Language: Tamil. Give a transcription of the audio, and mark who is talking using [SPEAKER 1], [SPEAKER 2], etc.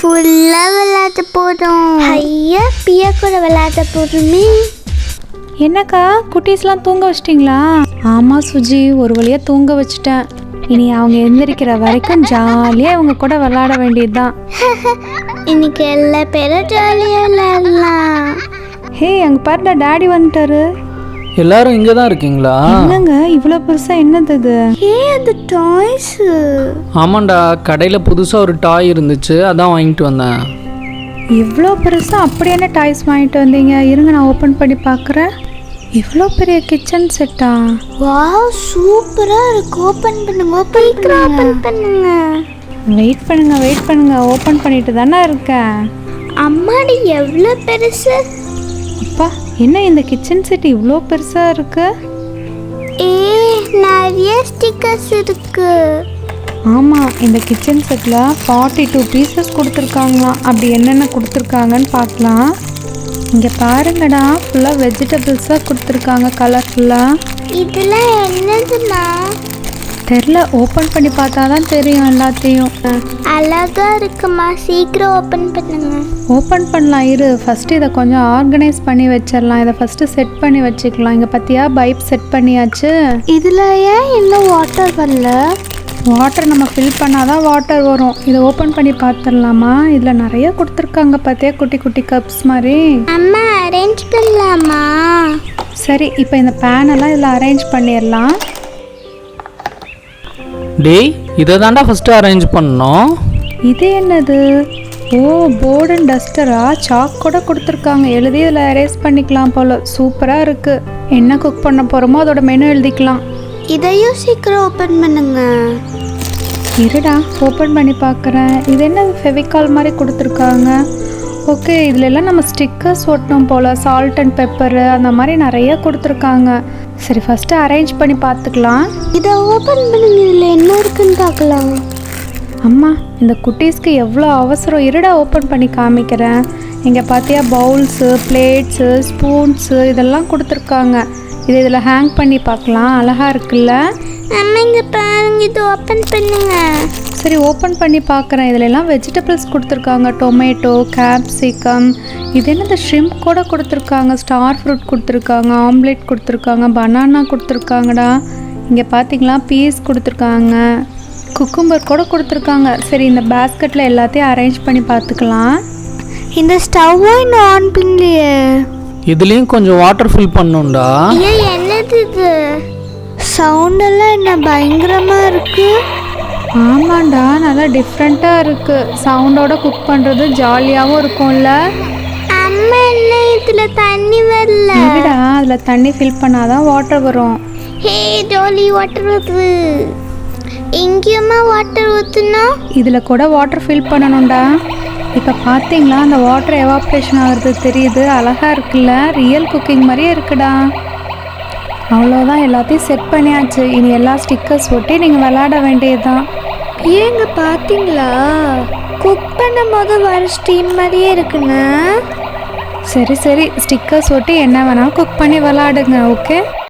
[SPEAKER 1] ஃபுல்லாக விளையாட போகிறோம். ஐயா பியா கூட விளையாட போகிறோமே.
[SPEAKER 2] என்னக்கா குட்டீஸ்லாம் தூங்க வச்சிட்டிங்களா? ஆமாம் சுஜி, ஒரு வழியாக தூங்க வச்சுட்டேன். இனி அவங்க எந்திரிக்கிற வரைக்கும் ஜாலியாக அவங்க கூட விளையாட வேண்டியது தான்.
[SPEAKER 1] இன்னைக்கு எல்லா பேரும் ஜாலியாக விளையாடலாம்.
[SPEAKER 2] ஹே, அங்கே பாருடா, டாடி வந்துட்டாரு.
[SPEAKER 3] எல்லாரும் இங்கே தான் இருக்கீங்களா?
[SPEAKER 2] என்னங்க இவ்வளோ பெருசாக என்னது இது?
[SPEAKER 1] அது டாய்ஸு.
[SPEAKER 3] ஆமாண்டா, கடையில் புதுசாக ஒரு டாய் இருந்துச்சு, அதான் வாங்கிட்டு வந்தேன்.
[SPEAKER 2] இவ்வளோ பெருசாக அப்படி என்ன டாய்ஸ் வாங்கிட்டு வந்தீங்க? இருங்க நான் ஓப்பன் பண்ணி பார்க்குறேன். இவ்வளோ பெரிய கிச்சன் செட்டா?
[SPEAKER 1] வாவ், சூப்பராக இருக்கு. ஓப்பன் பண்ணுங்க, ஓப்பன் பண்ணுங்க.
[SPEAKER 2] வெயிட் பண்ணுங்க, ஓப்பன் பண்ணிட்டு தானே இருக்கேன்.
[SPEAKER 1] அம்மாடி எவ்வளோ பெருசு.
[SPEAKER 2] அப்பா, என்ன இந்த கிச்சன் செட் இவ்வளோ பெருசாக இருக்கு?
[SPEAKER 1] நிறைய ஸ்டிக்கர்ஸ் இருக்கு.
[SPEAKER 2] ஆமாம், இந்த கிச்சன் செட்டில் 42 பீசஸ் கொடுத்துருக்காங்களாம். அப்படி என்னென்ன கொடுத்துருக்காங்கன்னு பார்க்கலாம். இங்கே பாருங்கடா, ஃபுல்லாக வெஜிடபிள்ஸாக கொடுத்துருக்காங்க, கலர்ஃபுல்லாக.
[SPEAKER 1] இதெல்லாம் என்னதுமா
[SPEAKER 2] தெரில, ஓப்பன் பண்ணி பார்த்தா தான் தெரியும் எல்லாத்தையும்.
[SPEAKER 1] அழகா இருக்குமா, சீக்கிரம் ஓப்பன் பண்ணுங்க.
[SPEAKER 2] ஓப்பன் பண்ணலாம், இரு. ஃபஸ்ட்டு இதை கொஞ்சம் ஆர்கனைஸ் பண்ணி வச்சிடலாம். இதை ஃபஸ்ட்டு செட் பண்ணி வச்சுக்கலாம். இங்கே பார்த்தியா, பைப் செட் பண்ணியாச்சு.
[SPEAKER 1] இதில் ஏன் இன்னும் வாட்டர் வரல?
[SPEAKER 2] வாட்டர் நம்ம ஃபில் பண்ணால் தான் வாட்டர் வரும். இதை ஓப்பன் பண்ணி பார்த்துடலாமா? இதில் நிறைய கொடுத்துருக்காங்க பார்த்தியா, குட்டி குட்டி கப்ஸ் மாதிரி.
[SPEAKER 1] அம்மா அரேஞ்ச் பண்ணலாமா?
[SPEAKER 2] சரி, இப்போ இந்த பேனெல்லாம் இதில் அரேஞ்ச் பண்ணிடலாம்.
[SPEAKER 3] டேய், இதை தாண்டா ஃபஸ்ட்டு அரேஞ்ச் பண்ணோம்.
[SPEAKER 2] இது என்னது? ஓ, போர்டு அண்ட் டஸ்டரா? சாக் கூட கொடுத்துருக்காங்க. எழுதி இதில் அரேஞ்ச் பண்ணிக்கலாம் போல். சூப்பராக இருக்குது. என்ன குக் பண்ண போகிறோமோ அதோட மெனு எழுதிக்கலாம்.
[SPEAKER 1] இதையும் சீக்கிரம் ஓப்பன் பண்ணுங்க.
[SPEAKER 2] இருடா, ஓப்பன் பண்ணி பார்க்குறேன். இது என்ன ஃபெவிகால் மாதிரி கொடுத்துருக்காங்க. ஓகே, இதுலெல்லாம் நம்ம ஸ்டிக்கர்ஸ் ஒட்டணும் போல். சால்ட் அண்ட் பெப்பரு அந்த மாதிரி நிறைய கொடுத்துருக்காங்க. சரி, ஃபஸ்ட்டு அரேஞ்ச் பண்ணி பார்த்துக்கலாம்.
[SPEAKER 1] இதை ஓப்பன் பண்ணுங்க, இதில் என்ன இருக்குன்னு பார்க்கலாம்.
[SPEAKER 2] அம்மா, இந்த குட்டீஸ்க்கு எவ்வளோ அவசரம். இருடா, ஓப்பன் பண்ணி காமிக்கிறேன். இங்கே பார்த்தியா, பவுல்ஸு, பிளேட்ஸு, ஸ்பூன்ஸு இதெல்லாம் கொடுத்துருக்காங்க. இதில் ஹேங் பண்ணி பார்க்கலாம். அழகாக இருக்குல்ல?
[SPEAKER 1] அம்மா இங்கே பாருங்க, இது ஓப்பன் பண்ணுங்க.
[SPEAKER 2] சரி, ஓப்பன் பண்ணி பார்க்குறேன். இதிலெல்லாம் வெஜிடபிள்ஸ் கொடுத்துருக்காங்க. டொமேட்டோ, கேப்சிகம், இது என்னது ஷ்ரிம்ப் கூட கொடுத்துருக்காங்க. ஸ்டார் ஃப்ரூட் கொடுத்துருக்காங்க. ஆம்லேட் கொடுத்துருக்காங்க. பனானா கொடுத்துருக்காங்கடா. இங்கே பார்த்தீங்களா, பீஸ் கொடுத்துருக்காங்க. குக்கும்பர் கூட கொடுத்துருக்காங்க. சரி, இந்த பேஸ்கெட்டில் எல்லாத்தையும் அரேஞ்ச் பண்ணி பார்த்துக்கலாம்.
[SPEAKER 1] இந்த ஸ்டவ்வும் இன்னும் ஆன் பண்ணலையே.
[SPEAKER 3] இதுலேயும் கொஞ்சம் வாட்டர் ஃபில் பண்ணுண்டா.
[SPEAKER 1] என்னது இது? சவுண்டெல்லாம் என்ன பயங்கரமாக இருக்கு.
[SPEAKER 2] ஆமாண்டா, நல்லா டிஃப்ரெண்ட்டாக இருக்குது. சவுண்டோட குக் பண்ணுறது ஜாலியாகவும் இருக்கும்ல.
[SPEAKER 1] அம்மா, என்ன இதில் தண்ணி வரல?
[SPEAKER 2] இல்லைடா, அதில் தண்ணி ஃபில் பண்ணாதான் வாட்டர் வரும்.
[SPEAKER 1] ஹே ஜாலி, வாட்டர் வருது. எங்கேயுமா வாட்டர் ஊற்றுனா?
[SPEAKER 2] இதில் கூட வாட்டர் ஃபில் பண்ணணும்டா. இப்போ பார்த்தீங்களா, அந்த வாட்டர் எவாப்ரேஷன் ஆகிறது தெரியுது. அழகாக இருக்குல்ல? ரியல் குக்கிங் மாதிரியே இருக்குடா. அவ்வளோதான், எல்லாத்தையும் செட் பண்ணியாச்சு. இனி எல்லா ஸ்டிக்கர்ஸ் ஒட்டி நீங்கள் விளையாட வேண்டியது தான்.
[SPEAKER 1] ஏங்க பார்த்தீங்களா, குக் பண்ணும் போது வர ஸ்டீம் மாதிரியே இருக்குங்க.
[SPEAKER 2] சரி, ஸ்டிக்கர்ஸ் ஒட்டி என்ன வேணாலும் குக் பண்ணி விளையாடுங்க. ஓகே.